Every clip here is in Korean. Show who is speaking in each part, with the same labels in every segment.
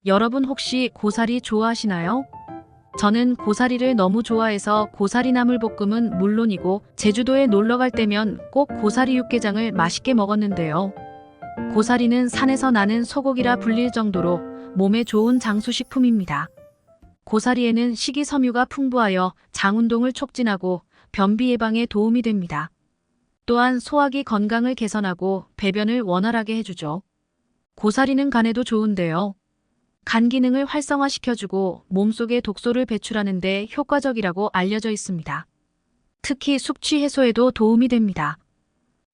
Speaker 1: 여러분 혹시 고사리 좋아하시나요? 저는 고사리를 너무 좋아해서 고사리 나물볶음은 물론이고 제주도에 놀러 갈 때면 꼭 고사리 육개장을 맛있게 먹었는데요. 고사리는 산에서 나는 소고기라 불릴 정도로 몸에 좋은 장수식품입니다. 고사리에는 식이섬유가 풍부하여 장운동을 촉진하고 변비 예방에 도움이 됩니다. 또한 소화기 건강을 개선하고 배변을 원활하게 해주죠. 고사리는 간에도 좋은데요. 간 기능을 활성화시켜주고 몸속의 독소를 배출하는 데 효과적이라고 알려져 있습니다. 특히 숙취 해소에도 도움이 됩니다.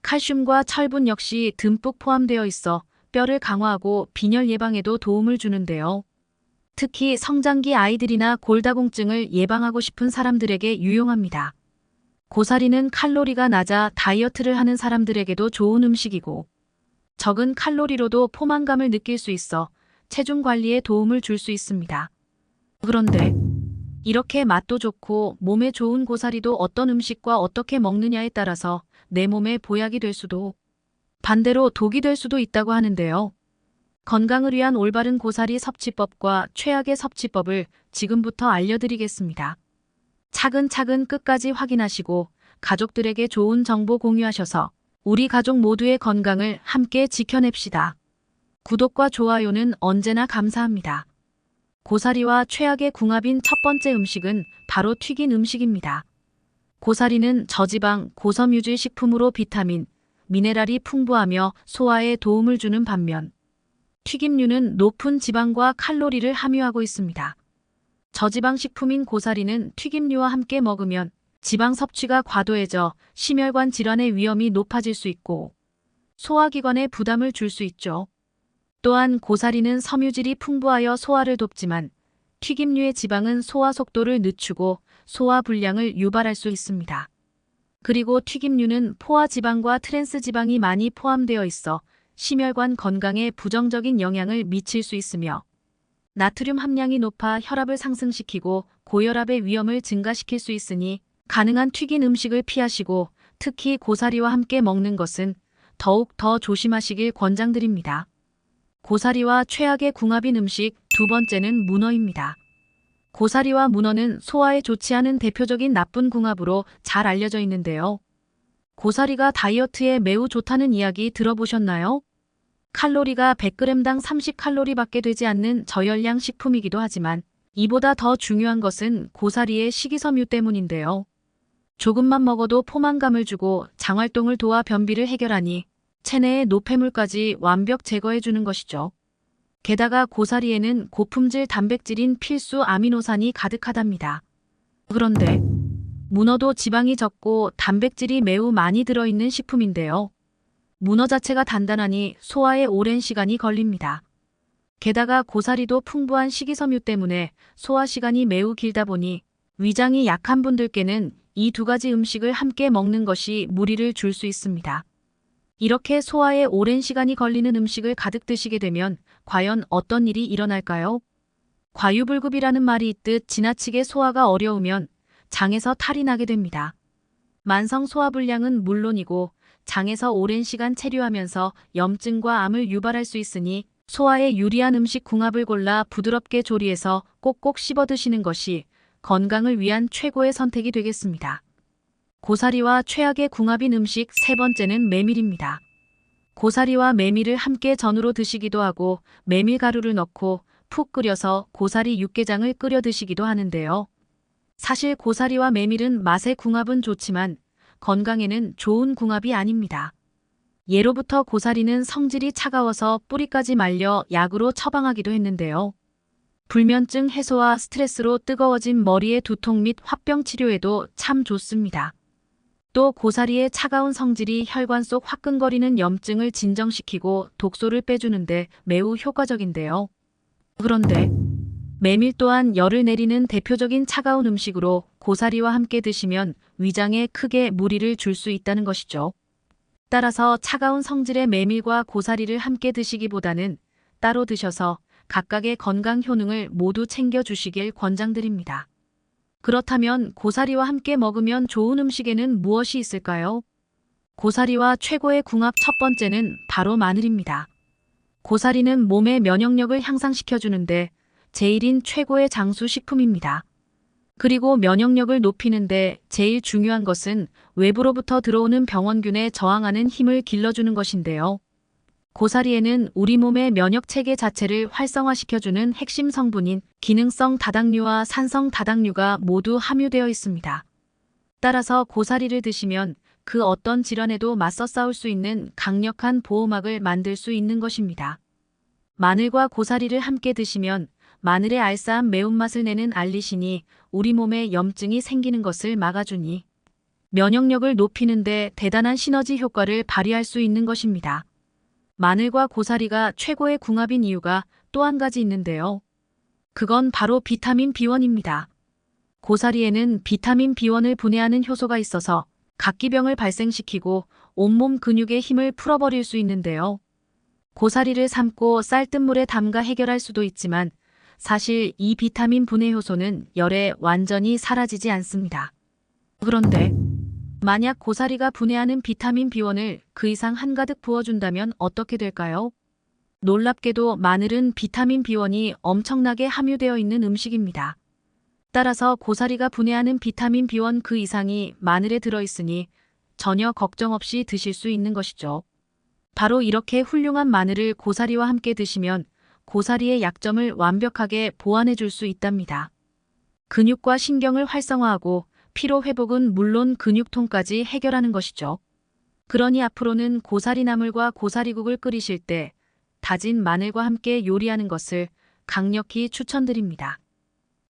Speaker 1: 칼슘과 철분 역시 듬뿍 포함되어 있어 뼈를 강화하고 빈혈 예방에도 도움을 주는데요. 특히 성장기 아이들이나 골다공증을 예방하고 싶은 사람들에게 유용합니다. 고사리는 칼로리가 낮아 다이어트를 하는 사람들에게도 좋은 음식이고 적은 칼로리로도 포만감을 느낄 수 있어 체중 관리에 도움을 줄 수 있습니다. 그런데 이렇게 맛도 좋고 몸에 좋은 고사리도 어떤 음식과 어떻게 먹느냐에 따라서 내 몸에 보약이 될 수도 반대로 독이 될 수도 있다고 하는데요. 건강을 위한 올바른 고사리 섭취법과 최악의 섭취법을 지금부터 알려드리겠습니다. 차근차근 끝까지 확인하시고 가족들에게 좋은 정보 공유하셔서 우리 가족 모두의 건강을 함께 지켜냅시다. 구독과 좋아요는 언제나 감사합니다. 고사리와 최악의 궁합인 첫 번째 음식은 바로 튀긴 음식입니다. 고사리는 저지방, 고섬유질 식품으로 비타민, 미네랄이 풍부하며 소화에 도움을 주는 반면 튀김류는 높은 지방과 칼로리를 함유하고 있습니다. 저지방 식품인 고사리는 튀김류와 함께 먹으면 지방 섭취가 과도해져 심혈관 질환의 위험이 높아질 수 있고 소화기관에 부담을 줄 수 있죠. 또한 고사리는 섬유질이 풍부하여 소화를 돕지만 튀김류의 지방은 소화 속도를 늦추고 소화 불량을 유발할 수 있습니다. 그리고 튀김류는 포화 지방과 트랜스 지방이 많이 포함되어 있어 심혈관 건강에 부정적인 영향을 미칠 수 있으며 나트륨 함량이 높아 혈압을 상승시키고 고혈압의 위험을 증가시킬 수 있으니 가능한 튀긴 음식을 피하시고 특히 고사리와 함께 먹는 것은 더욱 더 조심하시길 권장드립니다. 고사리와 최악의 궁합인 음식 두 번째는 문어입니다. 고사리와 문어는 소화에 좋지 않은 대표적인 나쁜 궁합으로 잘 알려져 있는데요. 고사리가 다이어트에 매우 좋다는 이야기 들어보셨나요? 칼로리가 100g당 30칼로리밖에 되지 않는 저열량 식품이기도 하지만 이보다 더 중요한 것은 고사리의 식이섬유 때문인데요. 조금만 먹어도 포만감을 주고 장활동을 도와 변비를 해결하니 체내의 노폐물까지 완벽 제거해주는 것이죠. 게다가 고사리에는 고품질 단백질인 필수 아미노산이 가득하답니다. 그런데 문어도 지방이 적고 단백질이 매우 많이 들어있는 식품인데요. 문어 자체가 단단하니 소화에 오랜 시간이 걸립니다. 게다가 고사리도 풍부한 식이섬유 때문에 소화 시간이 매우 길다 보니 위장이 약한 분들께는 이 두 가지 음식을 함께 먹는 것이 무리를 줄 수 있습니다. 이렇게 소화에 오랜 시간이 걸리는 음식을 가득 드시게 되면 과연 어떤 일이 일어날까요? 과유불급이라는 말이 있듯 지나치게 소화가 어려우면 장에서 탈이 나게 됩니다. 만성 소화불량은 물론이고 장에서 오랜 시간 체류하면서 염증과 암을 유발할 수 있으니 소화에 유리한 음식 궁합을 골라 부드럽게 조리해서 꼭꼭 씹어 드시는 것이 건강을 위한 최고의 선택이 되겠습니다. 고사리와 최악의 궁합인 음식 세 번째는 메밀입니다. 고사리와 메밀을 함께 전으로 드시기도 하고 메밀가루를 넣고 푹 끓여서 고사리 육개장을 끓여 드시기도 하는데요. 사실 고사리와 메밀은 맛의 궁합은 좋지만 건강에는 좋은 궁합이 아닙니다. 예로부터 고사리는 성질이 차가워서 뿌리까지 말려 약으로 처방하기도 했는데요. 불면증 해소와 스트레스로 뜨거워진 머리의 두통 및 화병 치료에도 참 좋습니다. 또 고사리의 차가운 성질이 혈관 속 화끈거리는 염증을 진정시키고 독소를 빼주는데 매우 효과적인데요. 그런데 메밀 또한 열을 내리는 대표적인 차가운 음식으로 고사리와 함께 드시면 위장에 크게 무리를 줄 수 있다는 것이죠. 따라서 차가운 성질의 메밀과 고사리를 함께 드시기보다는 따로 드셔서 각각의 건강 효능을 모두 챙겨주시길 권장드립니다. 그렇다면 고사리와 함께 먹으면 좋은 음식에는 무엇이 있을까요? 고사리와 최고의 궁합 첫 번째는 바로 마늘입니다. 고사리는 몸의 면역력을 향상시켜주는데 제일인 최고의 장수 식품입니다. 그리고 면역력을 높이는데 제일 중요한 것은 외부로부터 들어오는 병원균에 저항하는 힘을 길러주는 것인데요. 고사리에는 우리 몸의 면역 체계 자체를 활성화시켜주는 핵심 성분인 기능성 다당류와 산성 다당류가 모두 함유되어 있습니다. 따라서 고사리를 드시면 그 어떤 질환에도 맞서 싸울 수 있는 강력한 보호막을 만들 수 있는 것입니다. 마늘과 고사리를 함께 드시면 마늘의 알싸한 매운맛을 내는 알리신이 우리 몸에 염증이 생기는 것을 막아주니 면역력을 높이는데 대단한 시너지 효과를 발휘할 수 있는 것입니다. 마늘과 고사리가 최고의 궁합인 이유가 또 한 가지 있는데요. 그건 바로 비타민 B1입니다. 고사리에는 비타민 B1을 분해하는 효소가 있어서 각기병을 발생시키고 온몸 근육의 힘을 풀어버릴 수 있는데요. 고사리를 삶고 쌀뜨물에 담가 해결할 수도 있지만 사실 이 비타민 분해 효소는 열에 완전히 사라지지 않습니다. 그런데 만약 고사리가 분해하는 비타민 B1을 그 이상 한가득 부어준다면 어떻게 될까요? 놀랍게도 마늘은 비타민 B1이 엄청나게 함유되어 있는 음식입니다. 따라서 고사리가 분해하는 비타민 B1 그 이상이 마늘에 들어있으니 전혀 걱정 없이 드실 수 있는 것이죠. 바로 이렇게 훌륭한 마늘을 고사리와 함께 드시면 고사리의 약점을 완벽하게 보완해 줄 수 있답니다. 근육과 신경을 활성화하고 피로 회복은 물론 근육통까지 해결하는 것이죠. 그러니 앞으로는 고사리 나물과 고사리국을 끓이실 때 다진 마늘과 함께 요리하는 것을 강력히 추천드립니다.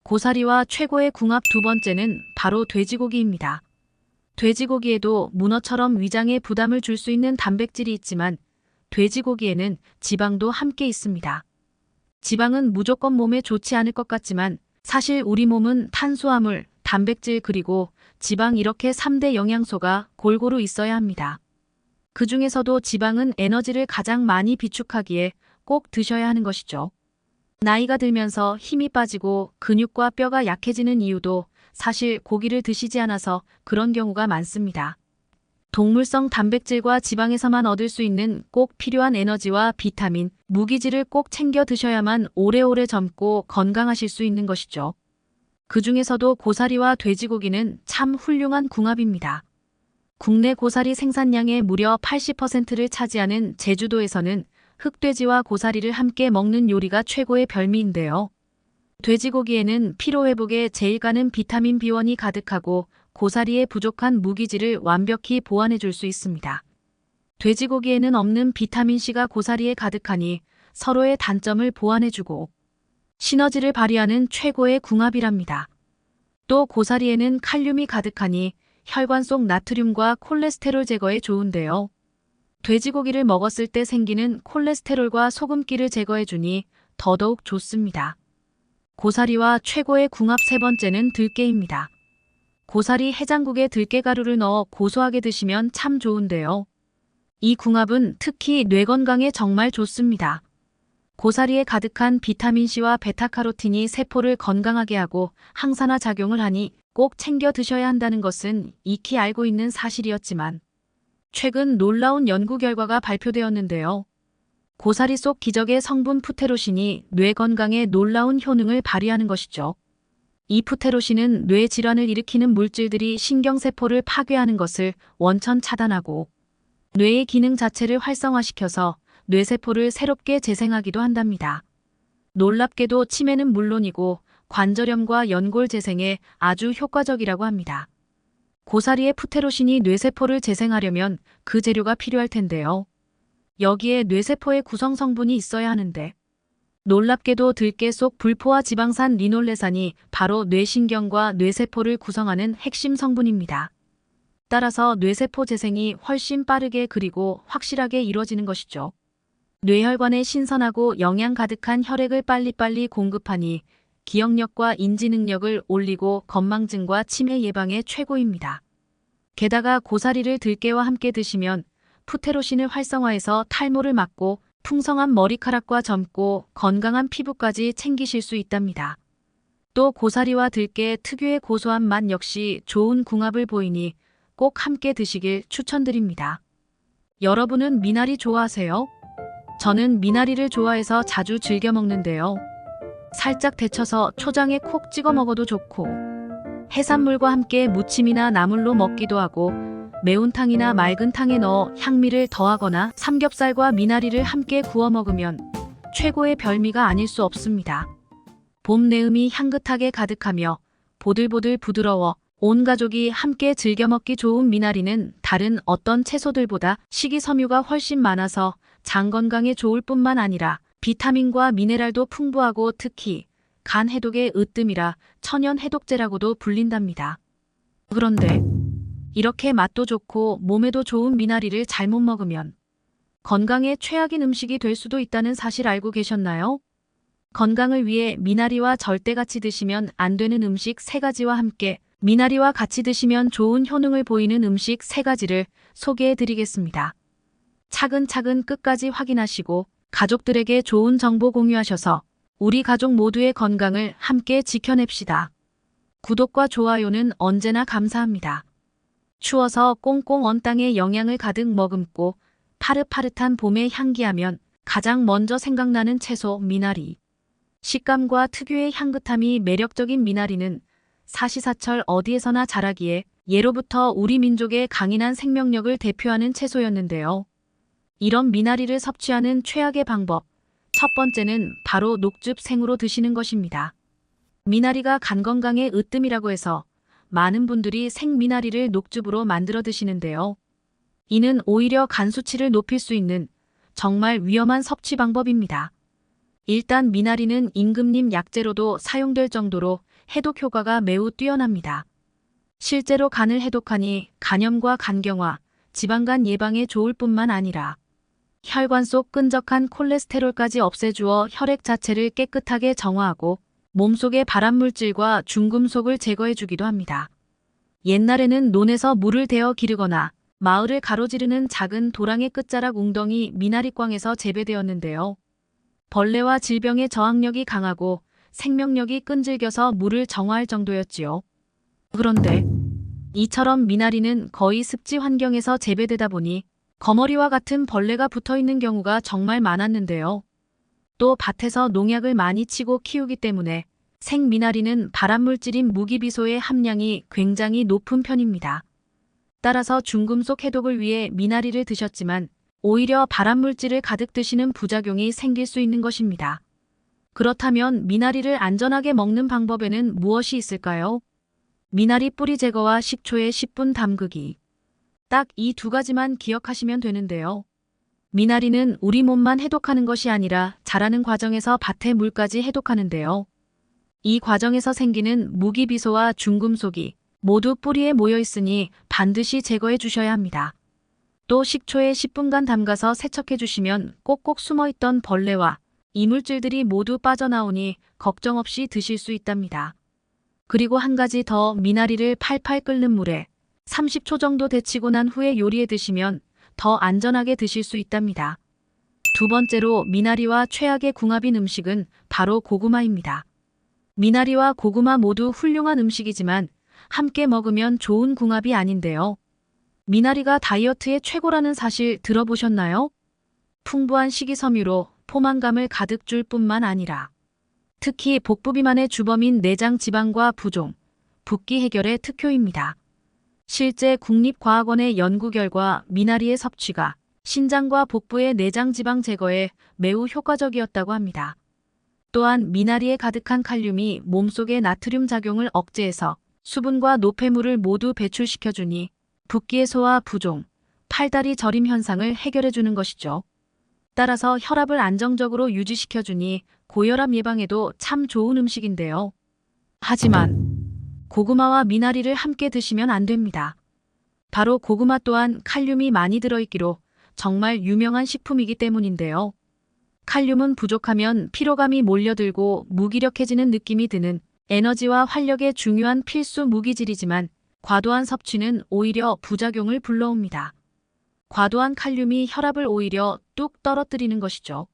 Speaker 1: 고사리와 최고의 궁합 두 번째는 바로 돼지고기입니다. 돼지고기에도 문어처럼 위장에 부담을 줄 수 있는 단백질이 있지만 돼지고기에는 지방도 함께 있습니다. 지방은 무조건 몸에 좋지 않을 것 같지만 사실 우리 몸은 탄수화물, 단백질 그리고 지방 이렇게 3대 영양소가 골고루 있어야 합니다. 그 중에서도 지방은 에너지를 가장 많이 비축하기에 꼭 드셔야 하는 것이죠. 나이가 들면서 힘이 빠지고 근육과 뼈가 약해지는 이유도 사실 고기를 드시지 않아서 그런 경우가 많습니다. 동물성 단백질과 지방에서만 얻을 수 있는 꼭 필요한 에너지와 비타민, 무기질을 꼭 챙겨 드셔야만 오래오래 젊고 건강하실 수 있는 것이죠. 그 중에서도 고사리와 돼지고기는 참 훌륭한 궁합입니다. 국내 고사리 생산량의 무려 80%를 차지하는 제주도에서는 흑돼지와 고사리를 함께 먹는 요리가 최고의 별미인데요. 돼지고기에는 피로회복에 제일 가는 비타민 B1이 가득하고 고사리의 부족한 무기질을 완벽히 보완해 줄 수 있습니다. 돼지고기에는 없는 비타민C가 고사리에 가득하니 서로의 단점을 보완해주고 시너지를 발휘하는 최고의 궁합이랍니다. 또 고사리에는 칼륨이 가득하니 혈관 속 나트륨과 콜레스테롤 제거에 좋은데요. 돼지고기를 먹었을 때 생기는 콜레스테롤과 소금기를 제거해주니 더더욱 좋습니다. 고사리와 최고의 궁합 세 번째는 들깨입니다. 고사리 해장국에 들깨가루를 넣어 고소하게 드시면 참 좋은데요. 이 궁합은 특히 뇌 건강에 정말 좋습니다. 고사리에 가득한 비타민C와 베타카로틴이 세포를 건강하게 하고 항산화 작용을 하니 꼭 챙겨 드셔야 한다는 것은 익히 알고 있는 사실이었지만 최근 놀라운 연구 결과가 발표되었는데요. 고사리 속 기적의 성분 푸테로신이 뇌 건강에 놀라운 효능을 발휘하는 것이죠. 이 푸테로신은 뇌 질환을 일으키는 물질들이 신경세포를 파괴하는 것을 원천 차단하고 뇌의 기능 자체를 활성화시켜서 뇌세포를 새롭게 재생하기도 한답니다. 놀랍게도 치매는 물론이고 관절염과 연골 재생에 아주 효과적이라고 합니다. 고사리의 푸테로신이 뇌세포를 재생하려면 그 재료가 필요할 텐데요. 여기에 뇌세포의 구성 성분이 있어야 하는데 놀랍게도 들깨 속 불포화 지방산 리놀레산이 바로 뇌신경과 뇌세포를 구성하는 핵심 성분입니다. 따라서 뇌세포 재생이 훨씬 빠르게 그리고 확실하게 이루어지는 것이죠. 뇌혈관에 신선하고 영양 가득한 혈액을 빨리빨리 공급하니 기억력과 인지능력을 올리고 건망증과 치매 예방에 최고입니다. 게다가 고사리를 들깨와 함께 드시면 푸테로신을 활성화해서 탈모를 막고 풍성한 머리카락과 젊고 건강한 피부까지 챙기실 수 있답니다. 또 고사리와 들깨 특유의 고소한 맛 역시 좋은 궁합을 보이니 꼭 함께 드시길 추천드립니다. 여러분은 미나리 좋아하세요? 저는 미나리를 좋아해서 자주 즐겨 먹는데요. 살짝 데쳐서 초장에 콕 찍어 먹어도 좋고, 해산물과 함께 무침이나 나물로 먹기도 하고, 매운탕이나 맑은 탕에 넣어 향미를 더하거나 삼겹살과 미나리를 함께 구워 먹으면 최고의 별미가 아닐 수 없습니다. 봄 내음이 향긋하게 가득하며 보들보들 부드러워 온 가족이 함께 즐겨 먹기 좋은 미나리는 다른 어떤 채소들보다 식이섬유가 훨씬 많아서 장 건강에 좋을 뿐만 아니라 비타민과 미네랄도 풍부하고 특히 간 해독에 으뜸이라 천연 해독제라고도 불린답니다. 그런데 이렇게 맛도 좋고 몸에도 좋은 미나리를 잘못 먹으면 건강에 최악인 음식이 될 수도 있다는 사실 알고 계셨나요? 건강을 위해 미나리와 절대 같이 드시면 안 되는 음식 3가지와 함께 미나리와 같이 드시면 좋은 효능을 보이는 음식 3가지를 소개해 드리겠습니다. 차근차근 끝까지 확인하시고 가족들에게 좋은 정보 공유하셔서 우리 가족 모두의 건강을 함께 지켜냅시다. 구독과 좋아요는 언제나 감사합니다. 추워서 꽁꽁 언 땅에 영양을 가득 머금고 파릇파릇한 봄에 향기하면 가장 먼저 생각나는 채소 미나리. 식감과 특유의 향긋함이 매력적인 미나리는 사시사철 어디에서나 자라기에 예로부터 우리 민족의 강인한 생명력을 대표하는 채소였는데요. 이런 미나리를 섭취하는 최악의 방법. 첫 번째는 바로 녹즙 생으로 드시는 것입니다. 미나리가 간 건강에 으뜸이라고 해서 많은 분들이 생미나리를 녹즙으로 만들어 드시는데요. 이는 오히려 간 수치를 높일 수 있는 정말 위험한 섭취 방법입니다. 일단 미나리는 임금님 약재로도 사용될 정도로 해독 효과가 매우 뛰어납니다. 실제로 간을 해독하니 간염과 간경화, 지방간 예방에 좋을 뿐만 아니라 혈관 속 끈적한 콜레스테롤까지 없애주어 혈액 자체를 깨끗하게 정화하고 몸속의 발암물질과 중금속을 제거해주기도 합니다. 옛날에는 논에서 물을 대어 기르거나 마을을 가로지르는 작은 도랑의 끝자락 웅덩이 미나리광에서 재배되었는데요. 벌레와 질병의 저항력이 강하고 생명력이 끈질겨서 물을 정화할 정도였지요. 그런데 이처럼 미나리는 거의 습지 환경에서 재배되다 보니 거머리와 같은 벌레가 붙어있는 경우가 정말 많았는데요. 또 밭에서 농약을 많이 치고 키우기 때문에 생미나리는 발암물질인 무기비소의 함량이 굉장히 높은 편입니다. 따라서 중금속 해독을 위해 미나리를 드셨지만 오히려 발암물질을 가득 드시는 부작용이 생길 수 있는 것입니다. 그렇다면 미나리를 안전하게 먹는 방법에는 무엇이 있을까요? 미나리 뿌리 제거와 식초에 10분 담그기. 딱 이 2가지만 기억하시면 되는데요. 미나리는 우리 몸만 해독하는 것이 아니라 자라는 과정에서 밭의 물까지 해독하는데요. 이 과정에서 생기는 무기비소와 중금속이 모두 뿌리에 모여 있으니 반드시 제거해 주셔야 합니다. 또 식초에 10분간 담가서 세척해 주시면 꼭꼭 숨어있던 벌레와 이물질들이 모두 빠져나오니 걱정 없이 드실 수 있답니다. 그리고 한 가지 더, 미나리를 팔팔 끓는 물에 30초 정도 데치고 난 후에 요리해 드시면 더 안전하게 드실 수 있답니다. 두 번째로 미나리와 최악의 궁합인 음식은 바로 고구마입니다. 미나리와 고구마 모두 훌륭한 음식이지만 함께 먹으면 좋은 궁합이 아닌데요. 미나리가 다이어트에 최고라는 사실 들어보셨나요? 풍부한 식이섬유로 포만감을 가득 줄 뿐만 아니라 특히 복부 비만의 주범인 내장 지방과 부종, 붓기 해결에 특효입니다. 실제 국립과학원의 연구 결과 미나리의 섭취가 신장과 복부의 내장 지방 제거에 매우 효과적이었다고 합니다. 또한 미나리에 가득한 칼륨이 몸속의 나트륨 작용을 억제해서 수분과 노폐물을 모두 배출시켜주니 붓기 해소와 부종, 팔다리 저림 현상을 해결해주는 것이죠. 따라서 혈압을 안정적으로 유지시켜주니 고혈압 예방에도 참 좋은 음식인데요. 하지만 고구마와 미나리를 함께 드시면 안 됩니다. 바로 고구마 또한 칼륨이 많이 들어있기로 정말 유명한 식품이기 때문인데요. 칼륨은 부족하면 피로감이 몰려들고 무기력해지는 느낌이 드는 에너지와 활력에 중요한 필수 무기질이지만 과도한 섭취는 오히려 부작용을 불러옵니다. 과도한 칼륨이 혈압을 오히려 뚝 떨어뜨리는 것이죠.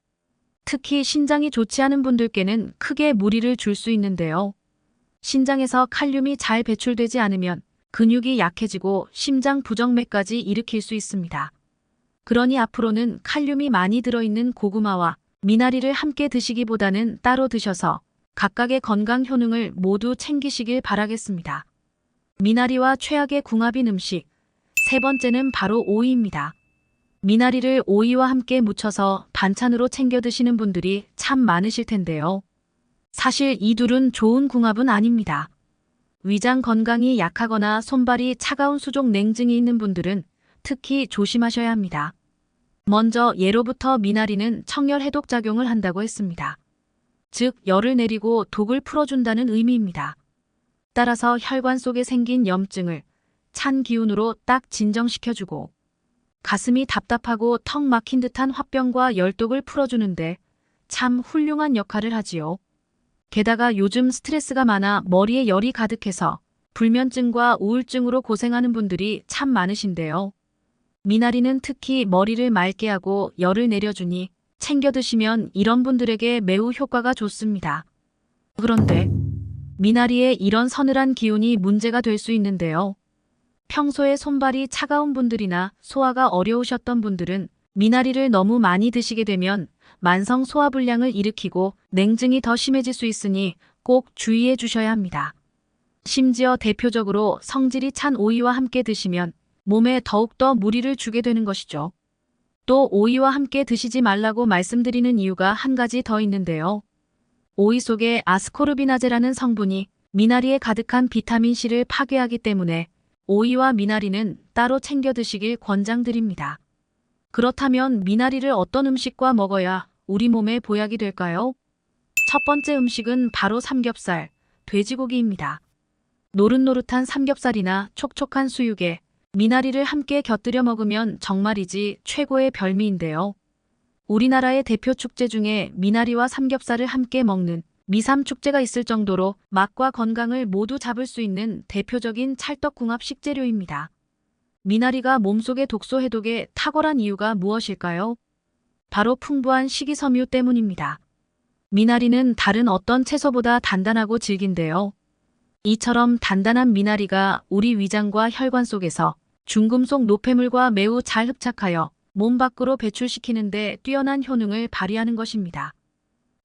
Speaker 1: 특히 신장이 좋지 않은 분들께는 크게 무리를 줄 수 있는데요. 신장에서 칼륨이 잘 배출되지 않으면 근육이 약해지고 심장 부정맥까지 일으킬 수 있습니다. 그러니 앞으로는 칼륨이 많이 들어있는 고구마와 미나리를 함께 드시기보다는 따로 드셔서 각각의 건강 효능을 모두 챙기시길 바라겠습니다. 미나리와 최악의 궁합인 음식. 세 번째는 바로 오이입니다. 미나리를 오이와 함께 무쳐서 반찬으로 챙겨 드시는 분들이 참 많으실 텐데요. 사실 이 둘은 좋은 궁합은 아닙니다. 위장 건강이 약하거나 손발이 차가운 수족 냉증이 있는 분들은 특히 조심하셔야 합니다. 먼저 예로부터 미나리는 청열 해독 작용을 한다고 했습니다. 즉 열을 내리고 독을 풀어준다는 의미입니다. 따라서 혈관 속에 생긴 염증을 찬 기운으로 딱 진정시켜주고 가슴이 답답하고 턱 막힌 듯한 화병과 열독을 풀어주는데 참 훌륭한 역할을 하지요. 게다가 요즘 스트레스가 많아 머리에 열이 가득해서 불면증과 우울증으로 고생하는 분들이 참 많으신데요. 미나리는 특히 머리를 맑게 하고 열을 내려주니 챙겨 드시면 이런 분들에게 매우 효과가 좋습니다. 그런데 미나리의 이런 서늘한 기운이 문제가 될 수 있는데요. 평소에 손발이 차가운 분들이나 소화가 어려우셨던 분들은 미나리를 너무 많이 드시게 되면 만성 소화불량을 일으키고 냉증이 더 심해질 수 있으니 꼭 주의해 주셔야 합니다. 심지어 대표적으로 성질이 찬 오이와 함께 드시면 몸에 더욱더 무리를 주게 되는 것이죠. 또 오이와 함께 드시지 말라고 말씀드리는 이유가 한 가지 더 있는데요. 오이 속에 아스코르비나제라는 성분이 미나리에 가득한 비타민C를 파괴하기 때문에 오이와 미나리는 따로 챙겨 드시길 권장드립니다. 그렇다면 미나리를 어떤 음식과 먹어야 우리 몸에 보약이 될까요? 첫 번째 음식은 바로 삼겹살, 돼지고기입니다. 노릇노릇한 삼겹살이나 촉촉한 수육에 미나리를 함께 곁들여 먹으면 정말이지 최고의 별미인데요. 우리나라의 대표 축제 중에 미나리와 삼겹살을 함께 먹는 미삼축제가 있을 정도로 맛과 건강을 모두 잡을 수 있는 대표적인 찰떡궁합 식재료입니다. 미나리가 몸속의 독소 해독에 탁월한 이유가 무엇일까요? 바로 풍부한 식이섬유 때문입니다. 미나리는 다른 어떤 채소보다 단단하고 질긴데요. 이처럼 단단한 미나리가 우리 위장과 혈관 속에서 중금속 노폐물과 매우 잘 흡착하여 몸 밖으로 배출시키는 데 뛰어난 효능을 발휘하는 것입니다.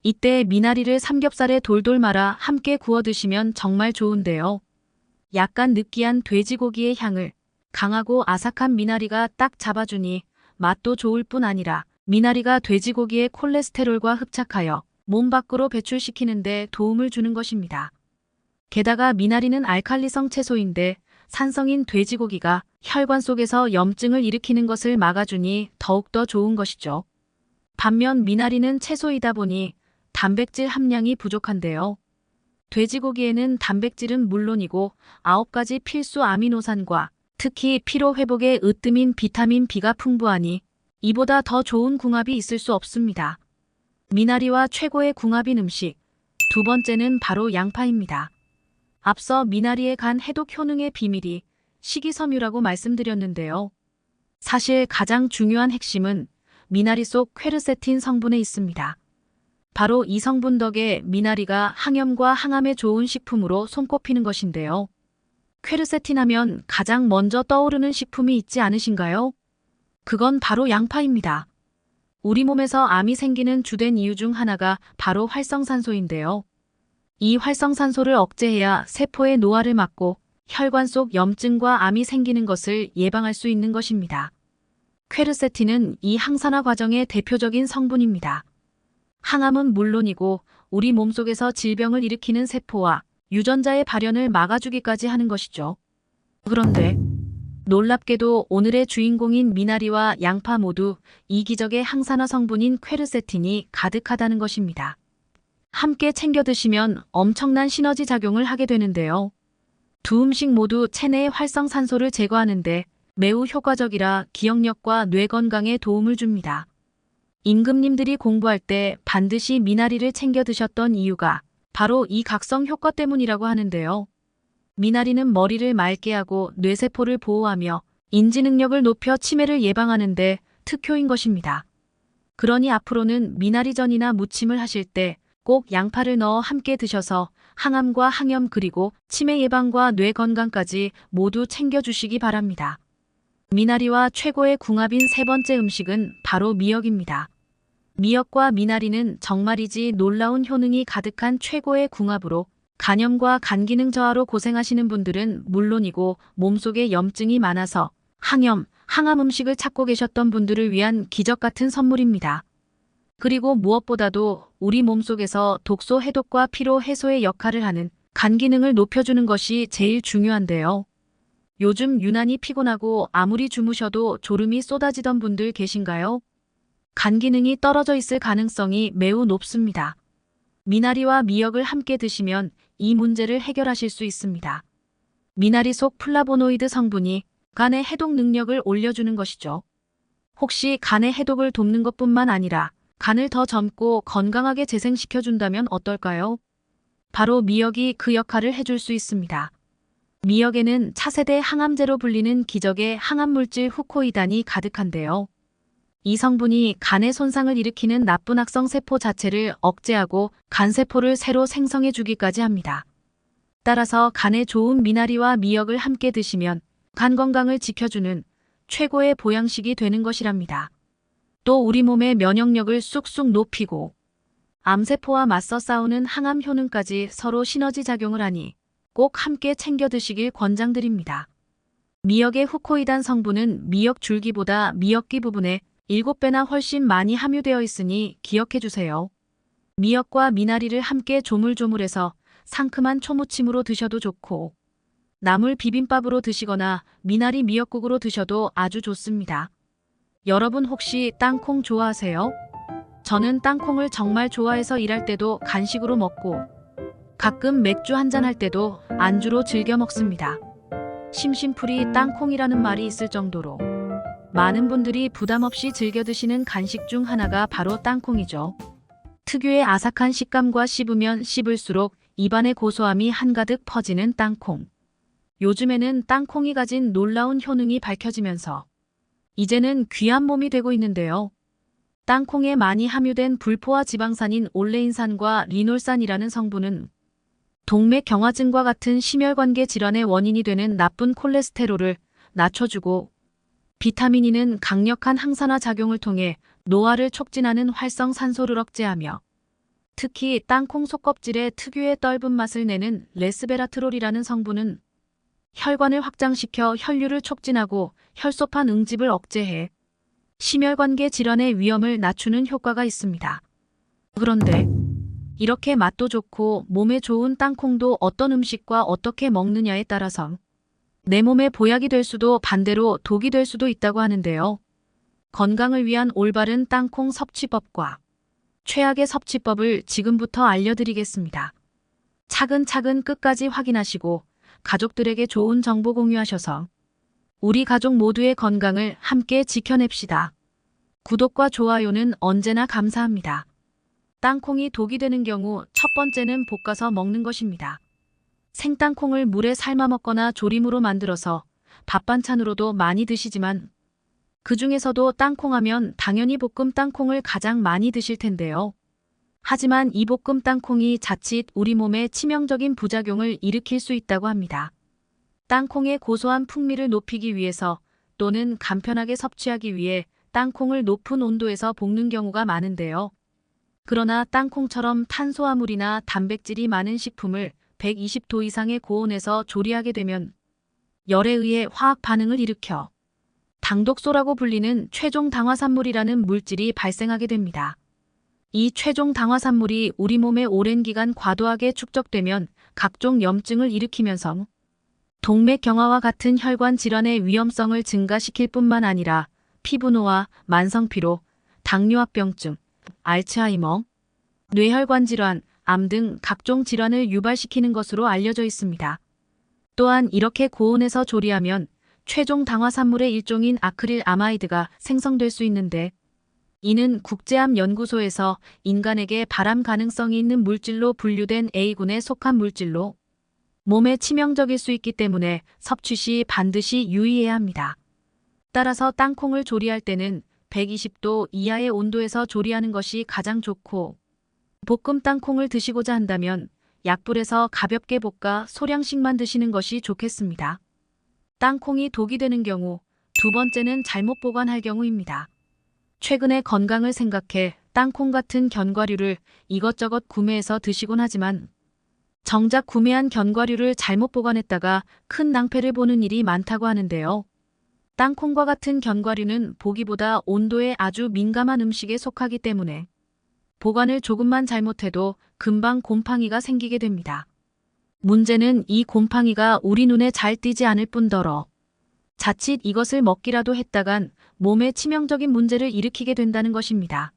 Speaker 1: 이때 미나리를 삼겹살에 돌돌 말아 함께 구워 드시면 정말 좋은데요. 약간 느끼한 돼지고기의 향을 강하고 아삭한 미나리가 딱 잡아주니 맛도 좋을 뿐 아니라 미나리가 돼지고기의 콜레스테롤과 흡착하여 몸 밖으로 배출시키는 데 도움을 주는 것입니다. 게다가 미나리는 알칼리성 채소인데 산성인 돼지고기가 혈관 속에서 염증을 일으키는 것을 막아주니 더욱더 좋은 것이죠. 반면 미나리는 채소이다 보니 단백질 함량이 부족한데요. 돼지고기에는 단백질은 물론이고 9가지 필수 아미노산과 특히 피로 회복에 으뜸인 비타민 B가 풍부하니 이보다 더 좋은 궁합이 있을 수 없습니다. 미나리와 최고의 궁합인 음식. 두 번째는 바로 양파입니다. 앞서 미나리의 간 해독 효능의 비밀이 식이섬유라고 말씀드렸는데요. 사실 가장 중요한 핵심은 미나리 속 퀘르세틴 성분에 있습니다. 바로 이 성분 덕에 미나리가 항염과 항암에 좋은 식품으로 손꼽히는 것인데요. 퀘르세틴 하면 가장 먼저 떠오르는 식품이 있지 않으신가요? 그건 바로 양파입니다. 우리 몸에서 암이 생기는 주된 이유 중 하나가 바로 활성산소인데요. 이 활성산소를 억제해야 세포의 노화를 막고 혈관 속 염증과 암이 생기는 것을 예방할 수 있는 것입니다. 퀘르세틴은 이 항산화 과정의 대표적인 성분입니다. 항암은 물론이고 우리 몸속에서 질병을 일으키는 세포와 유전자의 발현을 막아주기까지 하는 것이죠. 그런데 놀랍게도 오늘의 주인공인 미나리와 양파 모두 이기적의 항산화 성분인 퀘르세틴이 가득하다는 것입니다. 함께 챙겨 드시면 엄청난 시너지 작용을 하게 되는데요. 두 음식 모두 체내의 활성산소를 제거하는데 매우 효과적이라 기억력과 뇌 건강에 도움을 줍니다. 임금님들이 공부할 때 반드시 미나리를 챙겨 드셨던 이유가 바로 이 각성 효과 때문이라고 하는데요. 미나리는 머리를 맑게 하고 뇌세포를 보호하며 인지 능력을 높여 치매를 예방하는 데 특효인 것입니다. 그러니 앞으로는 미나리전이나 무침을 하실 때 꼭 양파를 넣어 함께 드셔서 항암과 항염 그리고 치매 예방과 뇌 건강까지 모두 챙겨주시기 바랍니다. 미나리와 최고의 궁합인 세 번째 음식은 바로 미역입니다. 미역과 미나리는 정말이지 놀라운 효능이 가득한 최고의 궁합으로 간염과 간 기능 저하로 고생하시는 분들은 물론이고 몸속에 염증이 많아서 항염, 항암 음식을 찾고 계셨던 분들을 위한 기적 같은 선물입니다. 그리고 무엇보다도 우리 몸속에서 독소 해독과 피로 해소의 역할을 하는 간 기능을 높여주는 것이 제일 중요한데요. 요즘 유난히 피곤하고 아무리 주무셔도 졸음이 쏟아지던 분들 계신가요? 간 기능이 떨어져 있을 가능성이 매우 높습니다. 미나리와 미역을 함께 드시면 이 문제를 해결하실 수 있습니다. 미나리 속 플라보노이드 성분이 간의 해독 능력을 올려주는 것이죠. 혹시 간의 해독을 돕는 것뿐만 아니라 간을 더 젊고 건강하게 재생시켜준다면 어떨까요? 바로 미역이 그 역할을 해줄 수 있습니다. 미역에는 차세대 항암제로 불리는 기적의 항암물질 후코이단이 가득한데요. 이 성분이 간의 손상을 일으키는 나쁜 악성 세포 자체를 억제하고 간세포를 새로 생성해 주기까지 합니다. 따라서 간에 좋은 미나리와 미역을 함께 드시면 간 건강을 지켜주는 최고의 보양식이 되는 것이랍니다. 또 우리 몸의 면역력을 쑥쑥 높이고 암세포와 맞서 싸우는 항암 효능까지 서로 시너지 작용을 하니 꼭 함께 챙겨 드시길 권장드립니다. 미역의 후코이단 성분은 미역 줄기보다 미역기 부분에 7배나 훨씬 많이 함유되어 있으니 기억해 주세요. 미역과 미나리를 함께 조물조물해서 상큼한 초무침으로 드셔도 좋고 나물 비빔밥으로 드시거나 미나리 미역국으로 드셔도 아주 좋습니다. 여러분 혹시 땅콩 좋아하세요? 저는 땅콩을 정말 좋아해서 일할 때도 간식으로 먹고 가끔 맥주 한잔 할 때도 안주로 즐겨 먹습니다. 심심풀이 땅콩이라는 말이 있을 정도로 많은 분들이 부담 없이 즐겨 드시는 간식 중 하나가 바로 땅콩이죠. 특유의 아삭한 식감과 씹으면 씹을수록 입안의 고소함이 한가득 퍼지는 땅콩. 요즘에는 땅콩이 가진 놀라운 효능이 밝혀지면서 이제는 귀한 몸이 되고 있는데요. 땅콩에 많이 함유된 불포화 지방산인 올레인산과 리놀산이라는 성분은 동맥경화증과 같은 심혈관계 질환의 원인이 되는 나쁜 콜레스테롤을 낮춰주고 비타민 E는 강력한 항산화 작용을 통해 노화를 촉진하는 활성산소를 억제하며 특히 땅콩 속껍질의 특유의 떫은 맛을 내는 레스베라트롤이라는 성분은 혈관을 확장시켜 혈류를 촉진하고 혈소판 응집을 억제해 심혈관계 질환의 위험을 낮추는 효과가 있습니다. 그런데 이렇게 맛도 좋고 몸에 좋은 땅콩도 어떤 음식과 어떻게 먹느냐에 따라서 내 몸에 보약이 될 수도 반대로 독이 될 수도 있다고 하는데요. 건강을 위한 올바른 땅콩 섭취법과 최악의 섭취법을 지금부터 알려드리겠습니다. 차근차근 끝까지 확인하시고 가족들에게 좋은 정보 공유하셔서 우리 가족 모두의 건강을 함께 지켜냅시다. 구독과 좋아요는 언제나 감사합니다. 땅콩이 독이 되는 경우 첫 번째는 볶아서 먹는 것입니다. 생땅콩을 물에 삶아 먹거나 조림으로 만들어서 밥 반찬으로도 많이 드시지만 그 중에서도 땅콩하면 당연히 볶음 땅콩을 가장 많이 드실 텐데요. 하지만 이 볶음 땅콩이 자칫 우리 몸에 치명적인 부작용을 일으킬 수 있다고 합니다. 땅콩의 고소한 풍미를 높이기 위해서 또는 간편하게 섭취하기 위해 땅콩을 높은 온도에서 볶는 경우가 많은데요. 그러나 땅콩처럼 탄수화물이나 단백질이 많은 식품을 120도 이상의 고온에서 조리하게 되면 열에 의해 화학 반응을 일으켜 당독소라고 불리는 최종 당화산물이라는 물질이 발생하게 됩니다. 이 최종 당화산물이 우리 몸에 오랜 기간 과도하게 축적되면 각종 염증을 일으키면서 동맥경화와 같은 혈관 질환의 위험성을 증가시킬 뿐만 아니라 피부노화, 만성피로, 당뇨합병증, 알츠하이머, 뇌혈관 질환, 암 등 각종 질환을 유발시키는 것으로 알려져 있습니다. 또한 이렇게 고온에서 조리하면 최종 당화산물의 일종인 아크릴 아마이드가 생성될 수 있는데 이는 국제암연구소에서 인간에게 발암 가능성이 있는 물질로 분류된 A군에 속한 물질로 몸에 치명적일 수 있기 때문에 섭취 시 반드시 유의해야 합니다. 따라서 땅콩을 조리할 때는 120도 이하의 온도에서 조리하는 것이 가장 좋고 볶음 땅콩을 드시고자 한다면 약불에서 가볍게 볶아 소량씩만 드시는 것이 좋겠습니다. 땅콩이 독이 되는 경우 두 번째는 잘못 보관할 경우입니다. 최근에 건강을 생각해 땅콩 같은 견과류를 이것저것 구매해서 드시곤 하지만 정작 구매한 견과류를 잘못 보관했다가 큰 낭패를 보는 일이 많다고 하는데요. 땅콩과 같은 견과류는 보기보다 온도에 아주 민감한 음식에 속하기 때문에 보관을 조금만 잘못해도 금방 곰팡이가 생기게 됩니다. 문제는 이 곰팡이가 우리 눈에 잘 띄지 않을 뿐더러 자칫 이것을 먹기라도 했다간 몸에 치명적인 문제를 일으키게 된다는 것입니다.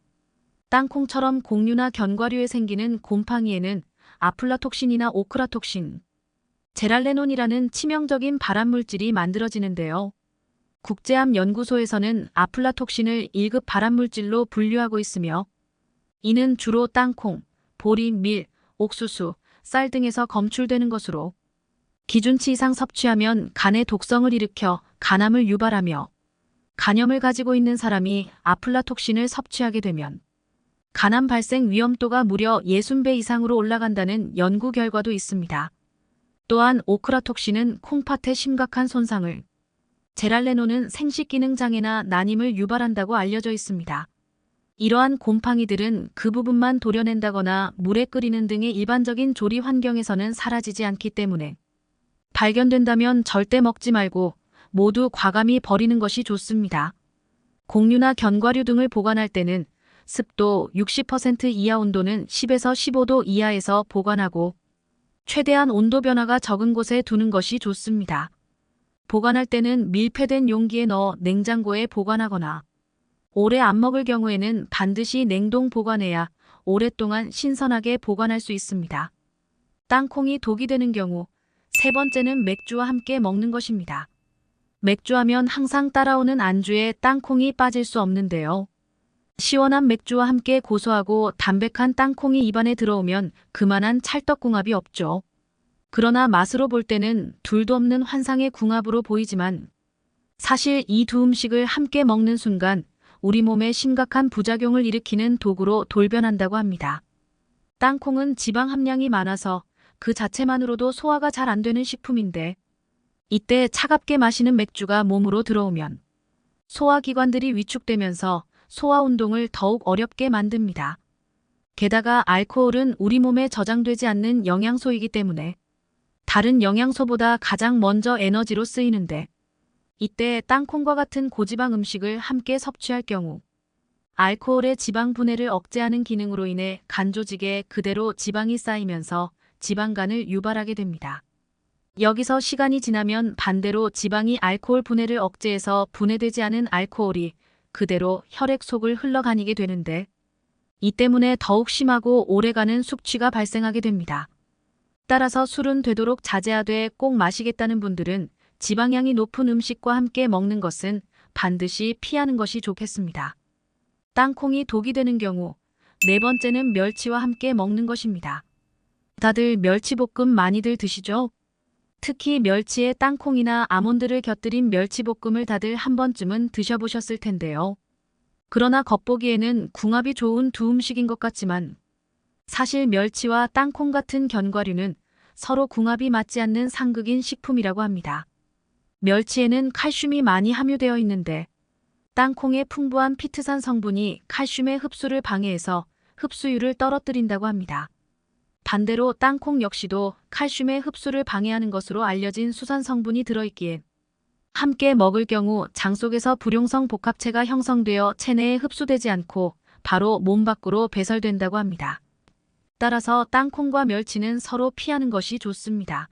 Speaker 1: 땅콩처럼 곡류나 견과류에 생기는 곰팡이에는 아플라톡신이나 오크라톡신, 제랄레논이라는 치명적인 발암물질이 만들어지는데요. 국제암연구소에서는 아플라톡신을 1급 발암물질로 분류하고 있으며 이는 주로 땅콩, 보리, 밀, 옥수수, 쌀 등에서 검출되는 것으로 기준치 이상 섭취하면 간에 독성을 일으켜 간암을 유발하며 간염을 가지고 있는 사람이 아플라톡신을 섭취하게 되면 간암 발생 위험도가 무려 60배 이상으로 올라간다는 연구 결과도 있습니다. 또한 오크라톡신은 콩팥에 심각한 손상을, 제랄레논은 생식기능 장애나 난임을 유발한다고 알려져 있습니다. 이러한 곰팡이들은 그 부분만 도려낸다거나 물에 끓이는 등의 일반적인 조리 환경에서는 사라지지 않기 때문에 발견된다면 절대 먹지 말고 모두 과감히 버리는 것이 좋습니다. 곡류나 견과류 등을 보관할 때는 습도 60% 이하 온도는 10에서 15도 이하에서 보관하고 최대한 온도 변화가 적은 곳에 두는 것이 좋습니다. 보관할 때는 밀폐된 용기에 넣어 냉장고에 보관하거나 오래 안 먹을 경우에는 반드시 냉동 보관해야 오랫동안 신선하게 보관할 수 있습니다. 땅콩이 독이 되는 경우 세 번째는 맥주와 함께 먹는 것입니다. 맥주하면 항상 따라오는 안주에 땅콩이 빠질 수 없는데요. 시원한 맥주와 함께 고소하고 담백한 땅콩이 입안에 들어오면 그만한 찰떡궁합이 없죠. 그러나 맛으로 볼 때는 둘도 없는 환상의 궁합으로 보이지만 사실 이 두 음식을 함께 먹는 순간 우리 몸에 심각한 부작용을 일으키는 독으로 돌변한다고 합니다. 땅콩은 지방 함량이 많아서 그 자체만으로도 소화가 잘 안 되는 식품인데 이때 차갑게 마시는 맥주가 몸으로 들어오면 소화기관들이 위축되면서 소화 운동을 더욱 어렵게 만듭니다. 게다가 알코올은 우리 몸에 저장되지 않는 영양소이기 때문에 다른 영양소보다 가장 먼저 에너지로 쓰이는데 이때 땅콩과 같은 고지방 음식을 함께 섭취할 경우 알코올의 지방 분해를 억제하는 기능으로 인해 간 조직에 그대로 지방이 쌓이면서 지방간을 유발하게 됩니다. 여기서 시간이 지나면 반대로 지방이 알코올 분해를 억제해서 분해되지 않은 알코올이 그대로 혈액 속을 흘러다니게 되는데 이 때문에 더욱 심하고 오래가는 숙취가 발생하게 됩니다. 따라서 술은 되도록 자제하되 꼭 마시겠다는 분들은 지방량이 높은 음식과 함께 먹는 것은 반드시 피하는 것이 좋겠습니다. 땅콩이 독이 되는 경우 네 번째는 멸치와 함께 먹는 것입니다. 다들 멸치볶음 많이들 드시죠? 특히 멸치에 땅콩이나 아몬드를 곁들인 멸치볶음을 다들 한 번쯤은 드셔보셨을 텐데요. 그러나 겉보기에는 궁합이 좋은 두 음식인 것 같지만 사실 멸치와 땅콩 같은 견과류는 서로 궁합이 맞지 않는 상극인 식품이라고 합니다. 멸치에는 칼슘이 많이 함유되어 있는데 땅콩의 풍부한 피트산 성분이 칼슘의 흡수를 방해해서 흡수율을 떨어뜨린다고 합니다. 반대로 땅콩 역시도 칼슘의 흡수를 방해하는 것으로 알려진 수산 성분이 들어있기에 함께 먹을 경우 장 속에서 불용성 복합체가 형성되어 체내에 흡수되지 않고 바로 몸 밖으로 배설된다고 합니다. 따라서 땅콩과 멸치는 서로 피하는 것이 좋습니다.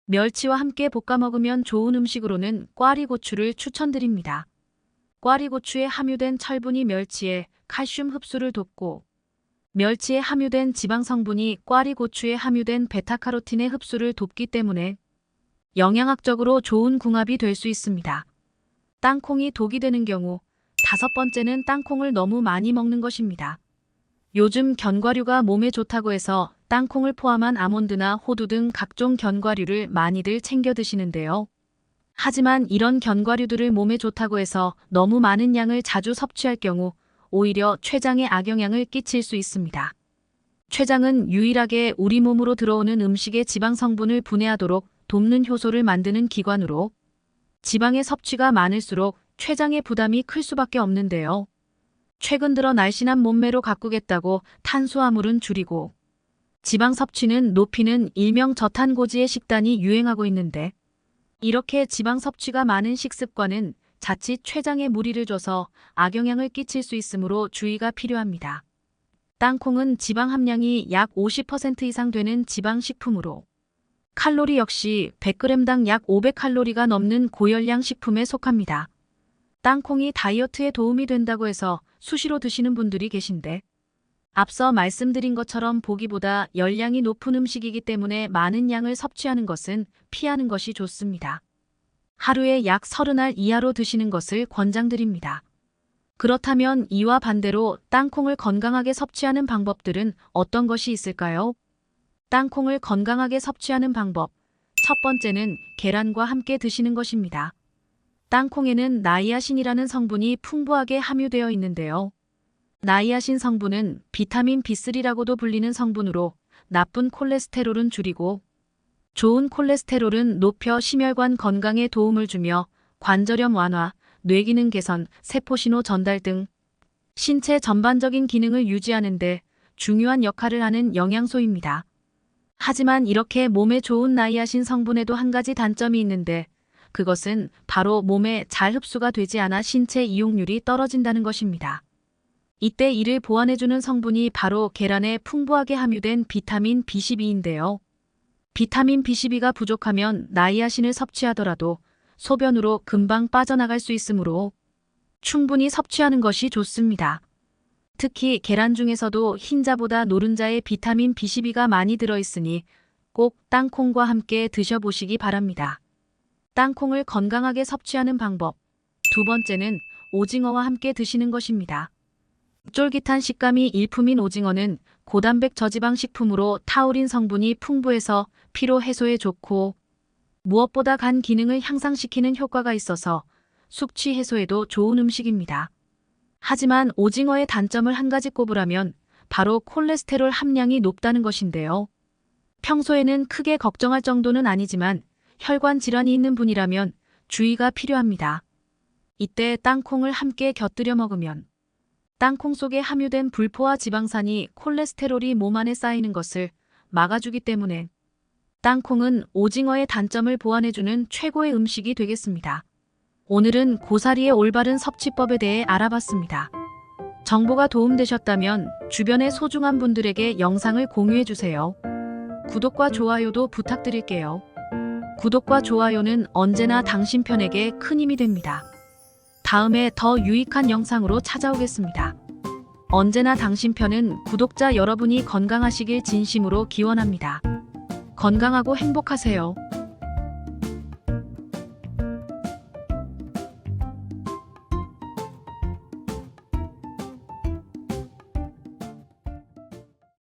Speaker 1: 멸치와 함께 볶아 먹으면 좋은 음식으로는 꽈리고추를 추천드립니다. 꽈리고추에 함유된 철분이 멸치의 칼슘 흡수를 돕고 멸치에 함유된 지방 성분이 꽈리고추에 함유된 베타카로틴의 흡수를 돕기 때문에 영양학적으로 좋은 궁합이 될 수 있습니다. 땅콩이 독이 되는 경우 다섯 번째는 땅콩을 너무 많이 먹는 것입니다. 요즘 견과류가 몸에 좋다고 해서 땅콩을 포함한 아몬드나 호두 등 각종 견과류를 많이들 챙겨 드시는데요. 하지만 이런 견과류들을 몸에 좋다고 해서 너무 많은 양을 자주 섭취할 경우 오히려 췌장에 악영향을 끼칠 수 있습니다. 췌장은 유일하게 우리 몸으로 들어오는 음식의 지방 성분을 분해하도록 돕는 효소를 만드는 기관으로 지방의 섭취가 많을수록 췌장의 부담이 클 수밖에 없는데요. 최근 들어 날씬한 몸매로 가꾸겠다고 탄수화물은 줄이고 지방 섭취는 높이는 일명 저탄고지의 식단이 유행하고 있는데, 이렇게 지방 섭취가 많은 식습관은 자칫 췌장에 무리를 줘서 악영향을 끼칠 수 있으므로 주의가 필요합니다. 땅콩은 지방 함량이 약 50% 이상 되는 지방식품으로 칼로리 역시 100g당 약 500칼로리가 넘는 고열량 식품에 속합니다. 땅콩이 다이어트에 도움이 된다고 해서 수시로 드시는 분들이 계신데, 앞서 말씀드린 것처럼 보기보다 열량이 높은 음식이기 때문에 많은 양을 섭취하는 것은 피하는 것이 좋습니다. 하루에 약 30알 이하로 드시는 것을 권장드립니다. 그렇다면 이와 반대로 땅콩을 건강하게 섭취하는 방법들은 어떤 것이 있을까요? 땅콩을 건강하게 섭취하는 방법. 첫 번째는 계란과 함께 드시는 것입니다. 땅콩에는 나이아신이라는 성분이 풍부하게 함유되어 있는데요. 나이아신 성분은 비타민 B3라고도 불리는 성분으로 나쁜 콜레스테롤은 줄이고 좋은 콜레스테롤은 높여 심혈관 건강에 도움을 주며 관절염 완화, 뇌기능 개선, 세포신호 전달 등 신체 전반적인 기능을 유지하는 데 중요한 역할을 하는 영양소입니다. 하지만 이렇게 몸에 좋은 나이아신 성분에도 한 가지 단점이 있는데, 그것은 바로 몸에 잘 흡수가 되지 않아 신체 이용률이 떨어진다는 것입니다. 이때 이를 보완해주는 성분이 바로 계란에 풍부하게 함유된 비타민 B12인데요. 비타민 B12가 부족하면 나이아신을 섭취하더라도 소변으로 금방 빠져나갈 수 있으므로 충분히 섭취하는 것이 좋습니다. 특히 계란 중에서도 흰자보다 노른자에 비타민 B12가 많이 들어있으니 꼭 땅콩과 함께 드셔보시기 바랍니다. 땅콩을 건강하게 섭취하는 방법. 두 번째는 오징어와 함께 드시는 것입니다. 쫄깃한 식감이 일품인 오징어는 고단백 저지방 식품으로 타우린 성분이 풍부해서 피로 해소에 좋고 무엇보다 간 기능을 향상시키는 효과가 있어서 숙취 해소에도 좋은 음식입니다. 하지만 오징어의 단점을 한 가지 꼽으라면 바로 콜레스테롤 함량이 높다는 것인데요. 평소에는 크게 걱정할 정도는 아니지만 혈관 질환이 있는 분이라면 주의가 필요합니다. 이때 땅콩을 함께 곁들여 먹으면 땅콩 속에 함유된 불포화 지방산이 콜레스테롤이 몸 안에 쌓이는 것을 막아주기 때문에 땅콩은 오징어의 단점을 보완해주는 최고의 음식이 되겠습니다. 오늘은 고사리의 올바른 섭취법에 대해 알아봤습니다. 정보가 도움되셨다면 주변의 소중한 분들에게 영상을 공유해주세요. 구독과 좋아요도 부탁드릴게요. 구독과 좋아요는 언제나 당신 편에게 큰 힘이 됩니다. 다음에 더 유익한 영상으로 찾아오겠습니다. 언제나 당신 편은 구독자 여러분이 건강하시길 진심으로 기원합니다. 건강하고 행복하세요.